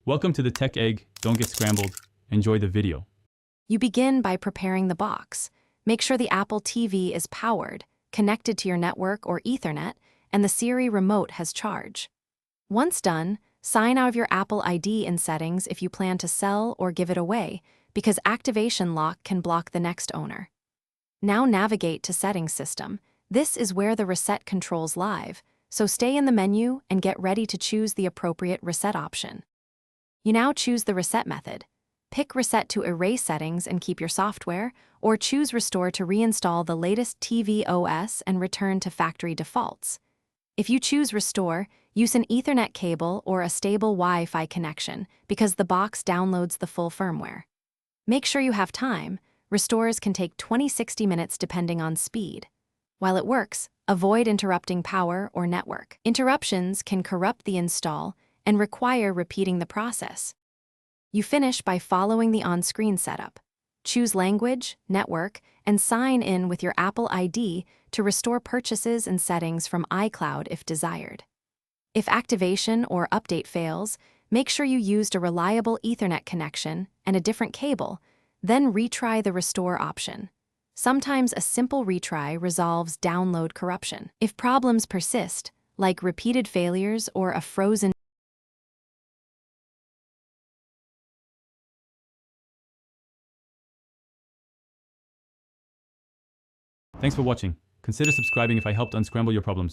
Welcome to the Tech Egg. Don't get scrambled. Enjoy the video. You begin by preparing the box. Make sure the Apple TV is powered, connected to your network or Ethernet, and the Siri remote has charge. Once done, sign out of your Apple ID in Settings if you plan to sell or give it away, because activation lock can block the next owner. Now navigate to Settings System. This is where the reset controls live, so stay in the menu and get ready to choose the appropriate reset option. You now choose the reset method. Pick Reset to erase settings and keep your software, or choose Restore to reinstall the latest TV OS and return to factory defaults. If you choose Restore, use an Ethernet cable or a stable Wi-Fi connection because the box downloads the full firmware. Make sure you have time. Restores can take 20-60 minutes depending on speed. While it works, avoid interrupting power or network. Interruptions can corrupt the install and require repeating the process. You finish by following the on-screen setup. Choose Language, Network, and sign in with your Apple ID to restore purchases and settings from iCloud if desired. If activation or update fails, make sure you used a reliable Ethernet connection and a different cable, then retry the restore option. Sometimes a simple retry resolves download corruption. If problems persist, like repeated failures or a frozen Thanks for watching. Consider subscribing if I helped unscramble your problems.